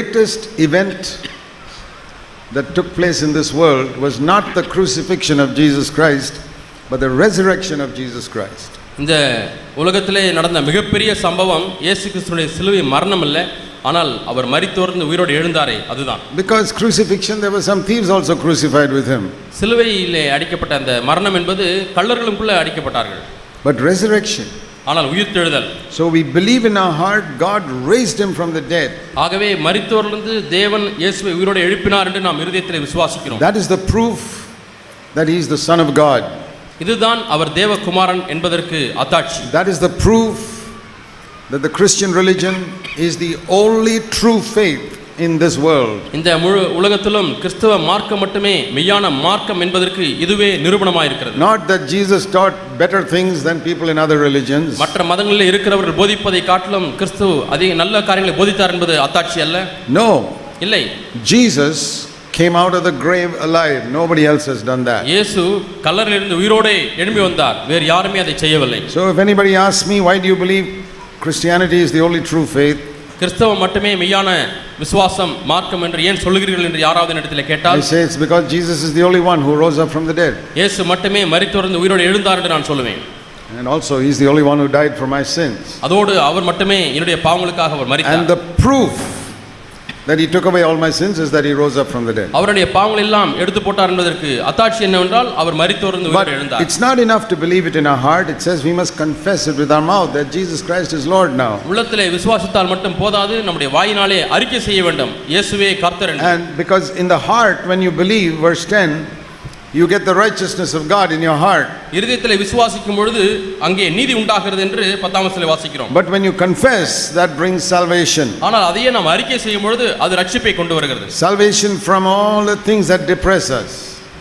greatest event that took place in this world was not the crucifixion of Jesus Christ, but the resurrection of Jesus Christ. இந்த உலகத்திலே நடந்த மிகப்பெரிய சம்பவம் இயேசு கிறிஸ்துவின் சிலுவை மரணம் அல்ல, ஆனால் அவர் மரித்தோர்ந்து உயிரோடு எழுந்தாரே அதுதான். Because crucifixion, there were some thieves also crucified with him. சிலுவையிலே அடிக்கப்பட்ட அந்த மரணம் என்பது கள்ளர்களுக்குள்ள அடிக்கப்பட்டார்கள். But resurrection, ஆனால் உயிர்த்தெழுதல். so we believe in our heart God raised him from the dead. ஆகவே மரித்தோரிலிருந்து தேவன் இயேசுவை உயிரோடு எழுப்பினார் என்று நாம் இருதயத்திலே விசுவாசிக்கிறோம். That is the proof that he is the Son of God. இதுதான் அவர் தேவகுமாரன் என்பதற்கு அத்தாட்சி. That is the proof that the Christian religion is the only true faith in this world. இந்த முழு உலகத்திலும் கிறிஸ்தவ மார்க்கம் மட்டுமே மெய்யான மார்க்கம் என்பதற்கு இதுவே நிரூபணமாக இருக்கிறது. Not that Jesus taught better things than people in other religions. மற்ற மதங்களில் இருக்கிறவர்கள் போதிப்பதை காட்டிலும் கிறிஸ்து அதிக நல்ல காரியங்களை போதித்தார் என்பது அத்தாட்சி அல்ல. No. இல்லை. Jesus came out of the grave alive. Nobody else has done that. இயேசு கல்லறையிலிருந்து உயிரோடே எழும்பி வந்தார். வேறு யாருமே அதை செய்யவில்லை. So if anybody asks me, why do you believe Christianity is the only true faith? கிறிஸ்தவம் மட்டுமே மெய்யான விசுவாசம் மார்க்கம் என்று ஏன் சொல்கிறீர்கள் என்று யாராவது இடத்திலே கேட்டால், I say it's because Jesus is the only one who rose up from the dead. இயேசு மட்டுமே மரித்தோரிலிருந்து உயிரோடு எழுந்தார் என்று நான் சொல்லுவேன். And also he is the only one who died for my sins. அதோடு அவர் மட்டுமே என்னுடைய பாவங்களுக்காக அவர் மரித்தார். And the proof that he took away all my sins is that he rose up from the dead. அவருடைய பாவங்கள் எல்லாம் எடுத்து போட்டார் என்பதற்கு அத்தாட்சி என்னவென்றால் அவர் மரித்தோரிலிருந்து உயிரோடு எழுந்தார். But it's not enough to believe it in our heart. It says we must confess it with our mouth that Jesus Christ is Lord now. உள்ளத்திலே விசுவாசித்தால் மட்டும் போதாது, நம்முடைய வாயினாலே அறிக்கை செய்ய வேண்டும், இயேசுவே கர்த்தர் என்று. And because in the heart when you believe, verse 10, you get the righteousness of God in your heart. இருதயத்திலே விசுவாசிக்கும் பொழுது அங்கே நீதி உண்டாகிறது என்று 10ஆம் வசனத்திலே வாசிக்கிறோம். But when you confess, that brings salvation. ஆனால் அதையே நாம் அறிக்கை செய்யும் பொழுது அது ரட்சிப்பை கொண்டு வருகிறது. Salvation from all the things that depress us.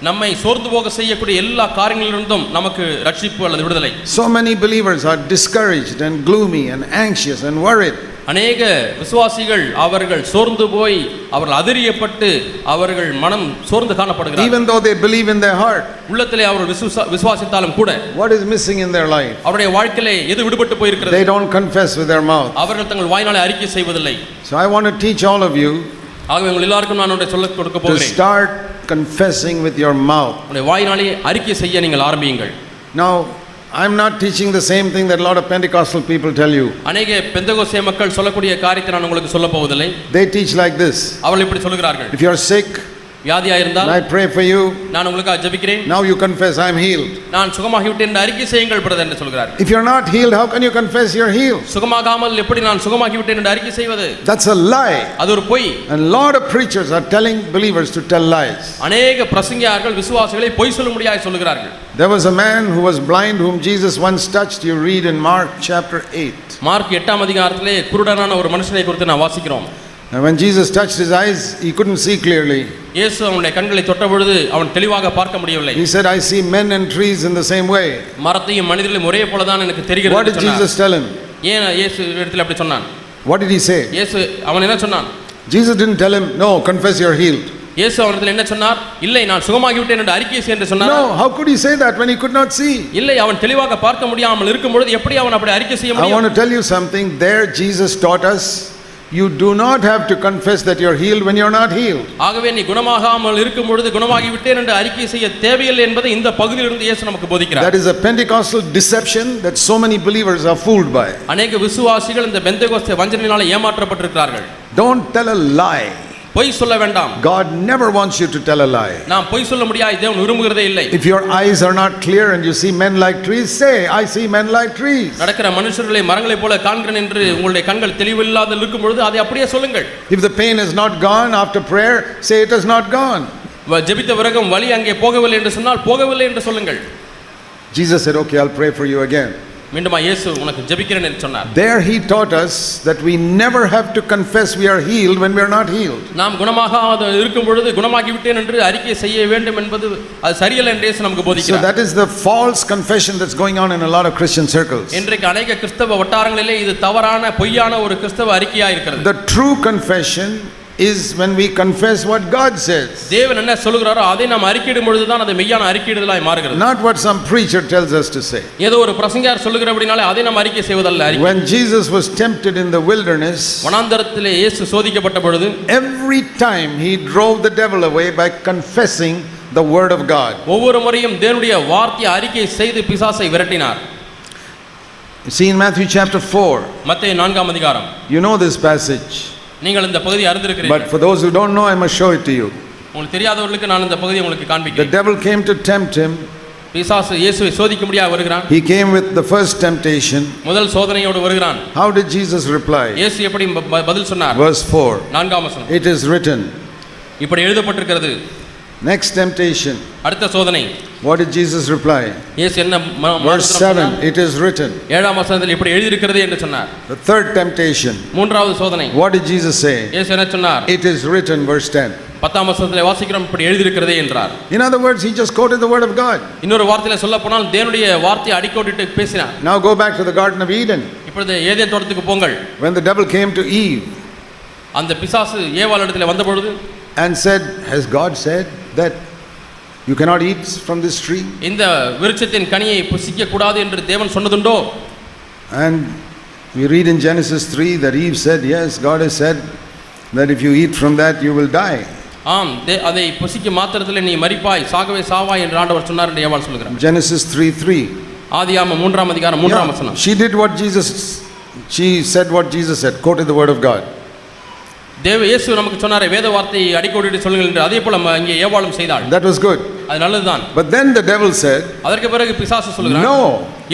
நம்மை சோர்ந்து போக செய்யக்கூடிய எல்லா காரியங்களிலிருந்தும் நமக்கு ரட்சிப்பு அல்லது விடுதலை. So many believers are discouraged and gloomy and anxious and worried. அநேக விசுவாசிகள் அவர்கள் சோர்ந்து போய் அவர்கள் அதிரியப்பட்டு அவர்கள் மனம் சோர்ந்து காணப்படுகிறார்கள். Even though they believe in their heart, உள்ளத்திலே அவர்கள் விசுவாசித்தாலும் கூட what is missing in their life? அவருடைய வாழ்க்கையிலே எது விடுபட்டு போயிருக்கிறது? They don't confess with their mouth. அவர்கள் தங்கள் வாயினாலே அறிக்கை செய்வதில்லை. So I want to teach all of you ஆகவே உங்கள் எல்லாருக்கும் நான் ஒன்றை சொல்லிக் கொடுக்க to போகிறேன். start confessing with your mouth. உங்களுடைய வாயினாலே அறிக்கை செய்ய நீங்கள் ஆரம்பியுங்கள். Now I'm not teaching the same thing that a lot of Pentecostal people tell you. அநேக பெந்தகோஸ்தே மக்கள் சொல்லக்கூடிய காரியத்தை நான் உங்களுக்கு சொல்ல போவதில்லை. They teach like this. அவர்கள் இப்படி சொல்கிறார்கள். If you are sick, வியாதியா இருந்தால் I pray for you. நான் உங்களுக்காக ஜெபிக்கிறேன். Now you confess I am healed. நான் சுகமாகி விட்டேன் என்று அறிக்கை செய்யுங்கள் பிரதர் என்று சொல்கிறார்கள். If you are not healed, how can you confess you are healed? சுகமாகாமல் எப்படி நான் சுகமாகி விட்டேன் என்று அறிக்கை செய்வது? That's a lie. அது ஒரு பொய். And a lot of preachers are telling believers to tell lies. அநேக பிரசங்கியார்கள் விசுவாசிகளை பொய் சொல்லும்படியாக சொல்கிறார்கள். There was a man who was blind whom Jesus once touched. You read in Mark chapter 8. Mark 8ஆம் அதிகாரத்திலே குருடனான ஒரு மனுஷனை குறித்து நான் வாசிக்கிறோம். And when Jesus touched his eyes, he couldn't see clearly. இயேசு அவனுடைய கண்களை தொட்ட பொழுது அவன் தெளிவாக பார்க்க முடியவில்லை. He said, I see men and trees in the same way. மரத்தையும் மனிதர்களையும் ஒரே போல தான் எனக்கு தெரிகிறது. What did Jesus tell him? ஏன் இயேசு இடத்துல அப்படி சொன்னான்? What did he say? இயேசு அவன் என்ன சொன்னான்? Jesus didn't tell him, no, confess you're healed. இயேசு அவனிடத்தில் என்ன சொன்னார்? இல்லை நான் சுகமாகி விட்டேன் என்று அறிக்கை செய் என்று சொன்னார். No, how could he say that when he could not see? இல்லை அவன் தெளிவாக பார்க்க முடியாமல் இருக்கும் பொழுது எப்படி அவன் அப்படி அறிக்கை செய்ய முடியும்? I want to tell you something. There Jesus taught us, you do not have to confess that you're healed when you're not healed. ஆகவே நீ குணமாகாமல் இருக்கும் பொழுது குணமாகி விட்டேன் என்று அறிக்கை செய்ய தேவையில்லை என்பதை இந்த பகுதியிலிருந்து இயேசு நமக்கு போதிக்கிறார். That is a Pentecostal deception that so many believers are fooled by. அநேக விசுவாசிகள் இந்த பெந்தெகோஸ்தே வஞ்சனையினால ஏமாற்றப்பட்டிருக்கிறார்கள். Don't tell a lie. பொய் சொல்ல வேண்டாம். God never wants you to tell a lie. நாம் பொய் சொல்ல முடியாது, தேவன் விரும்புகிறதே இல்லை. If your eyes are not clear and you see men like trees, say I see men like trees. நடக்கிற மனுஷர்களை மரங்களைப் போல காண்கிறேன் என்று உங்களுடைய கண்கள் தெளிவில்லாத இருக்கும் பொழுது அதை அப்படியே சொல்லுங்கள். If the pain is not gone after prayer, say it has not gone. ஜெபித்த பிறகும் வலி அங்கே போகவில்லை என்று சொன்னால் போகவில்லை என்று சொல்லுங்கள். Jesus said, okay, I'll pray for you again. மீண்டுமா இயேசு உனக்கு ஜெபிக்கிறேன் என்று சொன்னார். There he taught us that we never have to confess we are healed when we are not healed. நாம் குணமாகாத இருக்கும் பொழுது குணமாகி விட்டேன் என்று அறிக்கை செய்ய வேண்டும் என்பது அது சரியல்ல என்று இயேசு நமக்கு போதிக்கிறார். So that is the false confession that's going on in a lot of Christian circles. இன்றைக்கு அநேக கிறிஸ்தவ வட்டாரங்களிலே இது தவறான பொய்யான ஒரு கிறிஸ்தவ அறிக்கையா இருக்கிறது. The true confession is when we confess what God says. தேவன் என்ன சொல்கிறாரோ அதை நாம் அறிக்கையிடும் பொழுது தான் அது மெய்யான அறிக்கையிடுதலாய் மாறுகிறது. Not what some preacher tells us to say. ஏதோ ஒரு பிரசங்கியார் சொல்லுகிறபடினாலே அதை நாம் அறிக்கை செய்வதல்ல. When Jesus was tempted in the wilderness, வனாந்தரத்திலே இயேசு சோதிக்கப்பட்ட பொழுது every time he drove the devil away by confessing the word of God. ஒவ்வொரு முறையும் தேவனுடைய வார்த்தையை அறிக்கை செய்து பிசாசை விரட்டினார். You see in Matthew chapter 4. மத்தேயு 4ஆம் அதிகாரம். You know this passage. நீங்கள் இந்த பகுதியை அறிந்திருக்கிறீர்கள். But for those who don't know, I must show it to you. உங்களுக்கு தெரியாதவர்களுக்கு நான் இந்த பகுதியை உங்களுக்கு காண்பிக்கிறேன். The devil came to tempt him. பிசாசு இயேசுவை சோதிக்கும்படியாக வருகிறான். He came with the first temptation. முதல் சோதனையோடு வருகிறான். How did Jesus reply? இயேசு எப்படி பதில் சொன்னார்? Verse 4. 4ஆம் வசனம். It is written. இப்படி எழுதப்பட்டிருக்கிறது. Next temptation. அடுத்த சோதனை. What did Jesus reply? இயேசு என்ன Verse 7. It is written. 7ஆம் வசனத்தில் இப்படி எழுதியிருக்கிறது என்று சொன்னார். The third temptation. மூன்றாவது சோதனை. What did Jesus say? இயேசு என்ன சொன்னார்? It is written. Verse 10. 10ஆம் வசனத்தில் வாசிக்கிறோம் இப்படி எழுதியிருக்கிறதே என்றார். In other words, he just quoted the word of God. இன்னொரு வார்த்தையில சொல்லப்போனால் தேவனுடைய வார்த்தையை அடிக்கோடிட்டு பேசினார். Now go back to the Garden of Eden. இப்பொழுது ஏதேன் தோட்டத்துக்கு போங்கள். When the devil came to Eve அந்த பிசாசு ஏவாள் இடத்துல வந்த பொழுது and said, has God said that you cannot eat from this tree? இந்த விருட்சத்தின் கனியை புசிக்க கூடாது என்று தேவன் சொன்னதுண்டோ? And we read in Genesis 3 that Eve said, yes, God has said that if you eat from that you will die. ஆம், அதை புசிக்க மாத்திரத்தில் நீ மரிப்பாய், சாகவே சாவாய் என்று ஆண்டவர் சொன்னார் என்று ஏவாள் சொல்கிறார். Genesis 3:3. ஆதியாகமம் 3ஆம் அதிகாரம் 3ஆம் வசனம். She did what she said what Jesus said, quoted the word of God. இயேசு நமக்கு சொன்னாரே வேத வார்த்தையை அடிக்கோடிட்டு சொல்லுங்கள் என்று அதே போல இங்கே ஏவாளும் செய்தாள். That was good. அது நல்லதுதான். But then the devil said, அதற்கு பிறகு பிசாசு சொல்கிறான், no.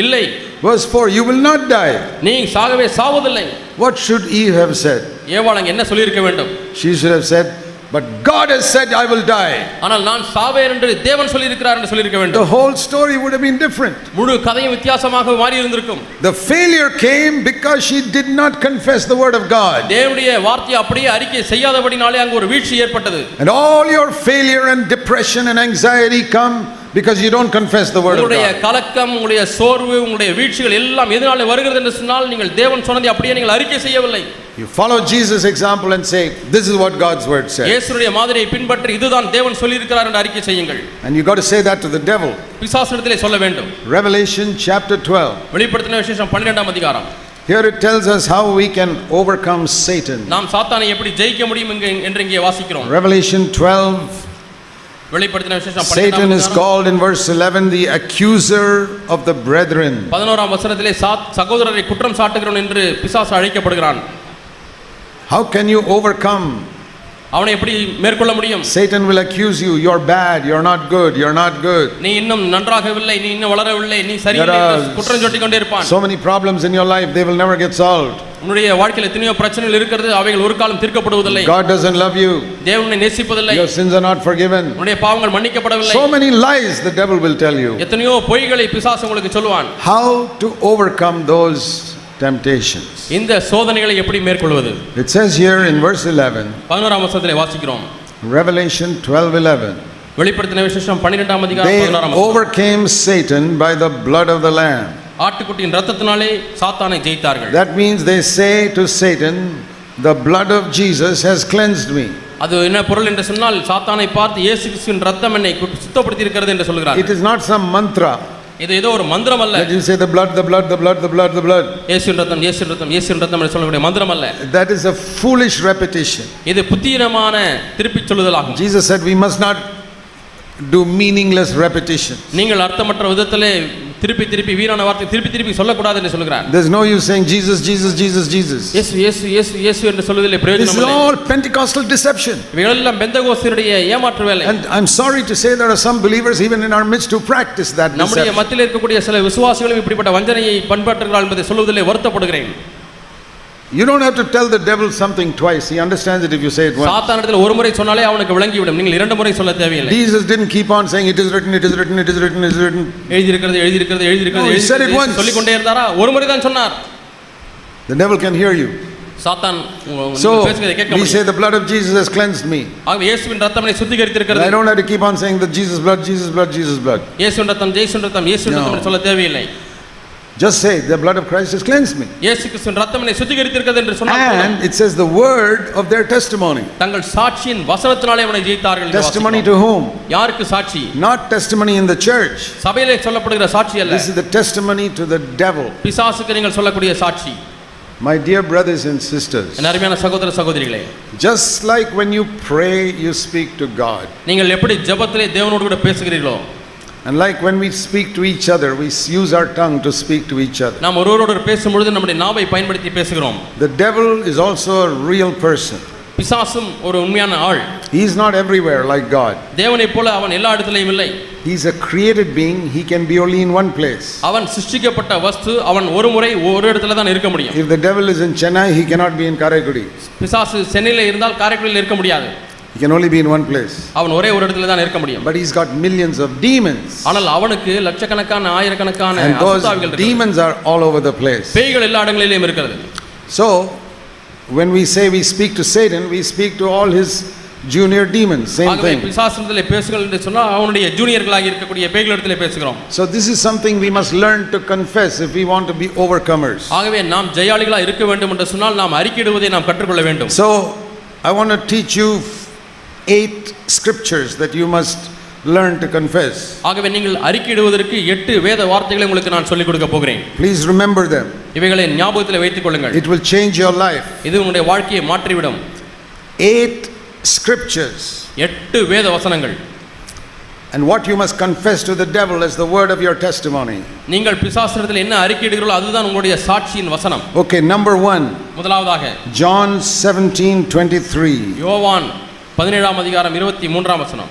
இல்லை. Verse 4, you will not die. நீ சாகவே சாவதில்லை. What should Eve have said? ஏவாள் அங்கே என்ன சொல்லியிருக்க வேண்டும்? She should have said, but God has said I will die. ஆனால் நான் சாவேன் என்று தேவன் சொல்லியிருக்கிறார் என்று சொல்லியிருக்க வேண்டும். The whole story would have been different. முழு கதையும் வித்தியாசமாக மாறி இருந்திருக்கும். The failure came because she did not confess the word of God. தேவனுடைய வார்த்தையை அப்படியே அறிக்கை செய்யாதபடினாலே அங்கு ஒரு வீழ்ச்சி ஏற்பட்டது. And all your failure and depression and anxiety come because you don't confess the word of உங்களுடைய God. கலக்கம், உங்களுடைய சோர்வு, உங்களுடைய வீழ்ச்சிகள் எல்லாம் எதனால வருகிறது என்று சொன்னால் நீங்கள் தேவன் சொன்னதை அப்படியே நீங்கள் அறிக்கை செய்யவில்லை. You follow Jesus' example and say, this is what God's word says. இயேசுவுடைய மாதிரியை பின்பற்றி இதுதான் தேவன் சொல்லி இருக்கிறார் என்று அறிக்கை செய்யுங்கள். And you got to say that to the devil. பிசாசிடத்திலே சொல்ல வேண்டும். Revelation chapter 12. வெளிப்படுத்தின விசேஷம் 12ஆம் அதிகாரம். Here it tells us how we can overcome Satan. நாம் சாத்தானை எப்படி ஜெயிக்க முடியும் என்று இங்கே வாசிக்கிறோம். Revelation 12. வெளிப்படுத்தின விசேஷம் 12ஆம் Satan is அதிகாரம். called in verse 11 the accuser of the brethren. 11ஆம் வசனத்திலே சகோதரரை குற்றம் சாட்டுகிறவன் என்று பிசாசு அழைக்கப்படுகிறான். How can you overcome? அவனை எப்படி மேற்கொள்ள முடியும்? Satan will accuse you, you're bad, you're not good, you're not good. நீ இன்னும் நன்றாகவில்லை, நீ இன்னும் வளரவில்லை, நீ சரியில்லை என்று குற்றம் சாட்டிக் கொண்டே இருப்பான். So many problems in your life, they will never get solved. உன்னுடைய வாழ்க்கையில் எத்தனையோ பிரச்சனைகள் இருக்கிறது, அவைகள் ஒரு காலம் தீர்க்கப்படுவதில்லை. God doesn't love you. தேவன் உன்னை நேசிப்பதில்லை. Your sins are not forgiven. உன்னுடைய பாவங்கள் மன்னிக்கப்படவில்லை. So many lies the devil will tell you. எத்தனையோ பொய்களை பிசாசு உங்களுக்கு சொல்வான். How to overcome those temptations? இந்த சோதனைகளை எப்படி மேற்கொள்வது? It says here in verse 11. 11ஆம் வசனத்திலே வாசிக்கிறோம். Revelation 12:11. வெளிப்படுத்தின விசேஷம் 12ஆம் அதிகாரம் They 11ஆம் வசனம். overcame Satan by the blood of the lamb. ஆட்டுக்குட்டியின் இரத்தத்தினாலே சாத்தானை ஜெயித்தார்கள். That means they say to Satan, the blood of Jesus has cleansed me. அது என்ன பொருள் என்று சொன்னால் சாத்தானை பார்த்து இயேசு கிறிஸ்துவின் இரத்தம் என்னை சுத்தப்படுத்தி இருக்கிறது என்று சொல்கிறார். It is not some mantra. இது ஏதோ ஒரு மந்திரம் அல்ல. That you say the blood, the blood, the blood, the blood, the blood. இயேசுவின் இரத்தம், இயேசுவின் இரத்தம், இயேசுவின் இரத்தம் என்று சொல்லக்கூடிய மந்திரம் அல்ல. That is a foolish repetition. இது புத்திரமான திருப்பிச் சொல்லுதலாகும். Jesus said we must not do meaningless repetition. நீங்கள் அர்த்தமற்ற விதத்திலே திருப்பி வீணான வார்த்தை திருப்பி சொல்லக்கூடாது என்று சொல்கிறார். There's no use saying Jesus, Jesus, Jesus, Jesus. இயேசு இயேசு இயேசு இயேசு என்று சொல்வதிலே பிரயோஜனம் இல்லை. This is all Pentecostal deception. இவைகளெல்லாம் பெந்தகோஸ்தருடைய ஏமாற்று வேலை. And I'm sorry to say there are some believers even in our midst who practice that deception. நம்முடைய மத்தியில் இருக்கக்கூடிய சில விசுவாசிகளும் இப்படிப்பட்ட வஞ்சனையை பண்பாற்றுகிறார்கள் என்பதை சொல்வதிலே வருத்தப்படுகிறேன். You don't have to tell the devil something twice. He understands it if you say it once. சாத்தானிடத்தில் ஒரு முறை சொன்னாலே அவனுக்கு விளங்கிவிடும். நீங்கள் இரண்டு முறை சொல்ல தேவையில்லை. Jesus didn't keep on saying it is written, it is written, it is written, it is written. எழுதியிருக்கிறது He said it once. சொல்லிக் கொண்டே இருந்தாரா? ஒரு முறை தான் சொன்னார். The devil can hear you. சாத்தான் So பேசுவதை கேட்க we முடியும். say the blood of Jesus has cleansed me. ஆகவே இயேசுவின் இரத்தம் என்னை சுத்திகரித்திருக்கிறது. I don't have to keep on saying that Jesus blood, Jesus blood, Jesus blood. இயேசுவின் இரத்தம், இயேசுவின் இரத்தம், இயேசுவின் இரத்தம் என்று சொல்ல தேவையில்லை. Just say, the blood of Christ has cleansed me. இயேசு கிறிஸ்துவின் இரத்தம் என்னை சுத்திகரித்திருக்கிறது என்று சொன்னால் போதும். And it says the word of their testimony. தங்கள் சாட்சியின் வசனத்தினாலே அவனை ஜெயித்தார்கள். Testimony to whom? யாருக்கு சாட்சி? Not testimony in the church. சபையிலே சொல்லப்படுகிற சாட்சி அல்ல. This is the testimony to the devil. பிசாசுக்கு நீங்கள் சொல்லக்கூடிய சாட்சி. My dear brothers and sisters, என் அருமையான சகோதர சகோதரிகளே, just like when you pray, you speak to God. நீங்கள் எப்படி ஜெபத்திலே தேவனோடு கூட பேசுகிறீர்களோ, and like when we speak to each other, we use our tongue to speak to each other. நாம் ஒருவரோடு பேசும்பொழுது நம்முடைய நாவை பயன்படுத்தி பேசுகிறோம். The devil is also a real person. பிசாசும் ஒரு உண்மையான ஆள். He is not everywhere like God. தேவனைப் போல அவன் எல்லா இடத்திலேயும் இல்லை. He is a created being. He can be only in one place. அவன் சிருஷ்டிக்கப்பட்ட வஸ்து. அவன் ஒரு முறை ஒரு இடத்துல தான் இருக்க முடியும். If the devil is in Chennai, he cannot be in Karaikudi. பிசாசு சென்னையில இருந்தால் காரைக்குடியில் இருக்க முடியாது. He can only be in one place. அவன் ஒரே ஒரு இடத்துல தான் இருக்க முடியும். But he's got millions of demons. ஆனால் அவனுக்கு லட்சக்கணக்கான ஆயிரக்கணக்கான and those அசுத்தாவிகள் இருக்கு. demons are all over the place. பேய்கள் எல்லா இடங்களிலும் இருக்கிறது. So when we say we speak to Satan, we speak to all his junior demons. Same thing. பிசாசுகளிலே பேசுங்கள் என்று சொன்னால் அவனுடைய ஜூனியர்களாக இருக்கக்கூடிய பேய்களிடத்திலே பேசுகிறோம். So this is something we must learn to confess if we want to be overcomers. ஆகவே நாம் ஜெயாளிகளாக இருக்க வேண்டும் என்று சொன்னால் நாம் அறிக்கையிடுவதை நாம் கற்றுக்கொள்ள வேண்டும். So I want to teach you 8 scriptures that you must learn to confess. ஆகவே நீங்கள் அறிக்கையிடுவதற்கு 8 வேத வார்த்தைகளை உங்களுக்கு நான் சொல்லிக் கொடுக்க போகிறேன். Please remember them. இவைகளை ஞாபகத்தில் வைத்துக் கொள்ளுங்கள். It will change your life. இது உங்களுடைய வாழ்க்கையை மாற்றிவிடும். 8 scriptures. 8 வேத வசனங்கள். And what you must confess to the devil is the word of your testimony. நீங்கள் பிசாசிடத்தில் என்ன அறிக்கையிடுகிறீர்களோ அதுதான் உங்களுடைய சாட்சியின் வசனம். Okay, number 1. முதலாவதாக John 17:23. யோவான் 17ஆம் அதிகாரம் 23ஆம் வசனம்.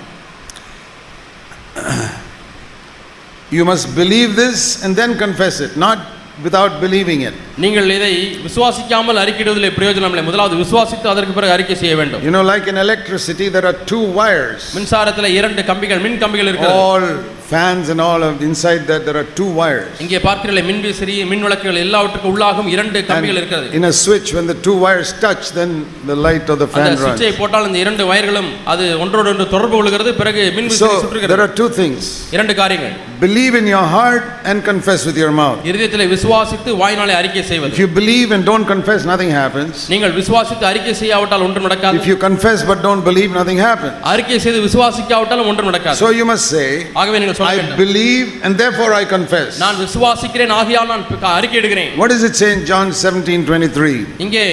You must believe this and then confess it, not without believing it. நீங்கள் இதை விசுவாசிக்காமல் அறிக்கையிடுவதிலே பிரயோஜனம் இல்லை. முதலாவது விசுவாசித்து அதற்கு பிறகு அறிக்கை செய்ய வேண்டும். You know, like in electricity there are 2 wires. மின்சாரத்தில் 2 கம்பிகள், மின் கம்பிகள் இருக்கிறது. All fans and all of inside that there are 2 wires. இங்கே பார்க்கிறீர்களே மின் விசிறி, மின் விளக்குகள் எல்லாவற்றுக்கும் உள்ளாகவும் 2 கம்பிகள் இருக்கிறது. In a switch, when the 2 wires touch, then the light of the fan runs. அந்த சுவிட்சை போட்டால் இந்த 2 வயர்களும் அது ஒன்றோடு ஒன்று தொடர்பு கொள்கிறது. பிறகு மின் விசிறி சுற்றுகிறது. There are 2 things. 2 காரியங்கள். Believe in your heart and confess with your mouth. இதயத்திலே விசுவாசித்து வாயினாலே அறிக்கை செய்வது. If you believe and don't confess, nothing happens. நீங்கள் விசுவாசித்து அறிக்கை செய்யாவிட்டால் ஒன்றும் நடக்காது. If you confess but don't believe, nothing happens. அறிக்கை செய்து விசுவாசிக்காவிட்டால் ஒன்றும் நடக்காது. So you must say, ஆகவே நீங்கள் சொல்ல வேண்டும், I believe and therefore I confess. நான் விசுவாசிக்கிறேன் ஆகையால் நான் அறிக்கையிடுகிறேன். What does it say in John 17:23? இங்கே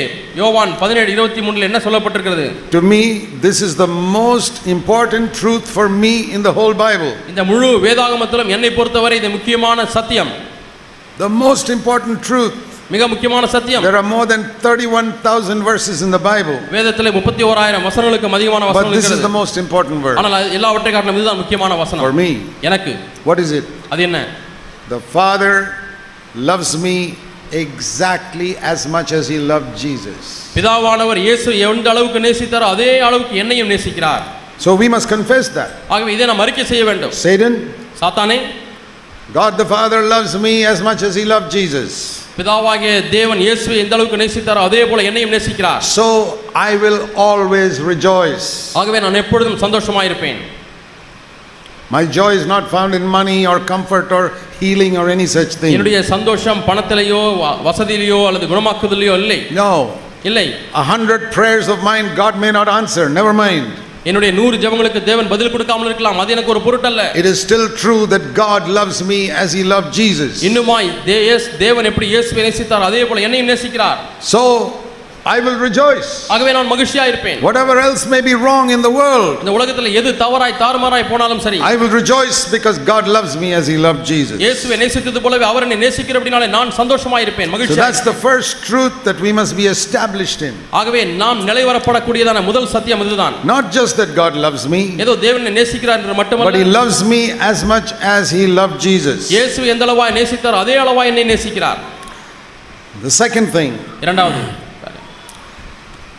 யோவான் 17:23 என்ன சொல்லப்பட்டிருக்கிறது? To me, this is the most important truth for me in the whole Bible. இந்த முழு வேதாகமத்திலும் என்னை பொறுத்தவரை இது முக்கியமான சத்தியம். The most important truth. மிக முக்கியமான சத்தியம். There are more than 31,000 verses in the Bible. வேதத்திலே 31000 வசனங்களுக்கு அதிகமான வசனங்கள் But this is இருக்கிறது. the most important word. ஆனால் எல்லாவற்றை காட்டிலும் இதுதான் முக்கியமான வசனம். For me. எனக்கு. What is it? அது என்ன? The Father loves me exactly as much as he loved Jesus. பிதாவானவர் இயேசு எந்த அளவுக்கு நேசித்தாரோ அதே அளவுக்கு என்னையும் நேசிக்கிறார். So we must confess that. ஆகவே இதை நாம் அறிக்கை செய்ய வேண்டும். Satan, சாத்தானே, God the Father loves me as much as he loved Jesus. பிதாவாகிய தேவன் இயேசுவை எந்த அளவுக்கு நேசித்தாரோ அதே போல என்னையும் நேசிக்கிறார். So I will always rejoice. ஆகவே நான் எப்பொழுதும் சந்தோஷமாக இருப்பேன். My joy is not found in money or comfort or healing or any such thing. என்னுடைய சந்தோஷம் பணத்திலேயோ வசதியிலேயோ அல்லது குணமாக்குதலிலோ இல்லை. No. இல்லை. 100 prayers of mine God may not answer. Never mind. என்னுடைய 100 ஜெபங்களுக்கு தேவன் பதில் கொடுக்காமல் இருக்கலாம். அது எனக்கு ஒரு பொருட்டல்ல. It is still true that God loves me as he loved Jesus. இன்னுமாய் தேவன் எப்படி இயேசுவை நேசித்தார் அதே போல என்னையும் நேசிக்கிறார். So I will rejoice. ஆகவே நான் மகிழ்ச்சியாக இருப்பேன். Whatever else may be wrong in the world, இந்த உலகத்தில் எது தவறாய் தாறுமாறாய் போனாலும் சரி, I will rejoice because God loves me as he loved Jesus. இயேசுவை நேசித்தது போலவே அவர் என்னை நேசிக்கிறபடினாலே நான் சந்தோஷமாக இருப்பேன், So மகிழ்ச்சியாக. that's the first truth that we must be established in. ஆகவே நாம் நிலைவரப்படக்கூடியதான முதல் சத்தியம் இதுதான். Not just that God loves me, ஏதோ தேவன் என்னை நேசிக்கிறார் என்று but மட்டுமல்ல, he loves me as much as he loved Jesus. இயேசு எந்த அளவாய் நேசித்தார் அதே அளவாய் என்னை நேசிக்கிறார். The second thing இரண்டாவது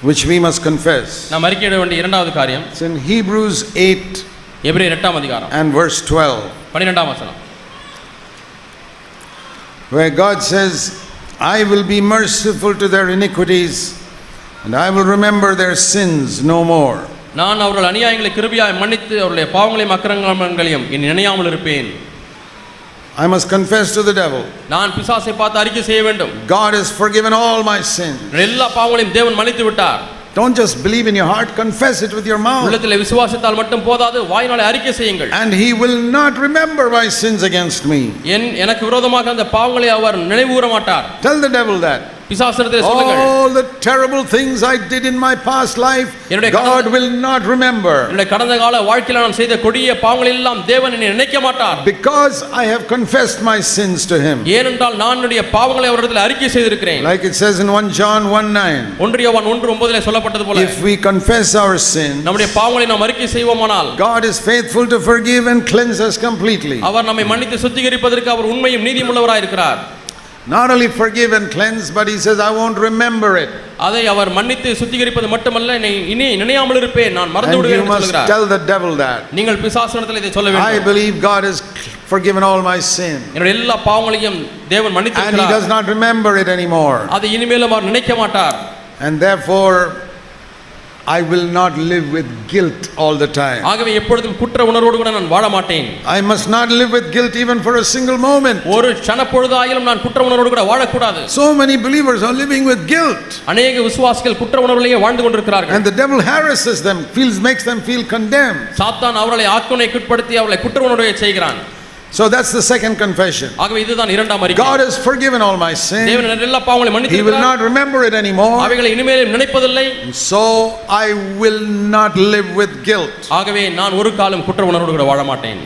which we must confess, நாம் அறிக்கையிட வேண்டிய இரண்டாவது காரியம் it's in Hebrews 8 எபிரேயர் 8ஆம் அதிகாரம் and verse 12, 12ஆம் வசனம். where God says, I will be merciful to their iniquities and I will remember their sins no more. நான் அவர்கள் அநியாயங்களை கிருபையாய் மன்னித்து அவருடைய பாவங்களையும் அக்கிரமங்களையும் இனி நினையாமல் இருப்பேன். I must confess to the devil, நான் பிசாசை பார்த்து அறிக்கை செய்ய வேண்டும். God has forgiven all my sins. எல்லா பாவங்களையும் தேவன் மன்னித்து விட்டார். Don't just believe in your heart, confess it with your mouth. உள்ளத்திலே விசுவாசித்தால் மட்டும் போதாது, வாயினாலே அறிக்கை செய்யுங்கள். And he will not remember my sins against me. எனக்கு விரோதமாக அந்த பாவங்களை அவர் நினைவுகூர மாட்டார். Tell the devil that. பிசாசனிடத்தில் சொல்லுங்கள். All the terrible things I did in my past life, God will not remember. என்னுடைய கடந்த கால வாழ்க்கையில் நான் செய்த கொடிய பாவங்களை எல்லாம் தேவன் என்னை நினைக்க மாட்டார். Because I have confessed my sins to him. ஏனென்றால் நான் என்னுடைய பாவங்களை அவரிடத்தில் அறிக்கை செய்திருக்கிறேன். Like it says in 1 John 1:9. 1 யோவான் 1:9 சொல்லப்பட்டது போல, if we confess our sins, நம்முடைய பாவங்களை நாம் அறிக்கை செய்வோமானால், God is faithful to forgive and cleanse us completely. அவர் நம்மை மன்னித்து சுத்திகரிப்பதற்கு அவர் உண்மையும் நீதியும் உள்ளவராய் இருக்கிறார். Not only forgive and cleanse, but he says, I won't remember it. அதை அவர் மன்னித்து சுத்திகரிப்பது மட்டுமல்ல, இனி நினையாமல் இருப்பேன், நான் மறந்து விடுவேன் என்று சொல்கிறார். And you must tell the devil that. நீங்கள் பிசாசனிடத்தில் இதை சொல்ல வேண்டும். I believe God has forgiven all my sin. என்னுடைய எல்லா பாவங்களையும் தேவன் மன்னித்து விட்டார். And he does not remember it anymore. அதை இனிமேலும் அவர் நினைக்க மாட்டார். And therefore I will not live with guilt all the time. ஆகவே எப்பொழுதும் குற்ற உணர்வோடு கூட நான் வாழ மாட்டேன். I must not live with guilt even for a single moment. ஒரு க்ஷண பொழுதாயிலும் நான் குற்ற உணர்வோடு கூட வாழக்கூடாது. So many believers are living with guilt. அநேக விசுவாசிகள் குற்ற உணர்விலேயே வாழ்ந்து கொண்டிருக்கிறார்கள். And the devil harasses them, makes them feel condemned. சாத்தான் அவர்களை ஆக்கினைக்குட்படுத்தி அவர்களை குற்ற உணர்வை செய்கிறான். So that's the second confession. ஆகவே இதுதான் இரண்டாம் அறிக்கை. God has forgiven all my sins. தேவன் எல்லா பாவங்களையும் மன்னித்து He will not remember it anymore. அவைகளை இனிமேல் நினைப்பதில்லை. So I will not live with guilt. ஆகவே நான் ஒரு காலம் குற்ற உணர்வோடு கூட வாழ மாட்டேன்.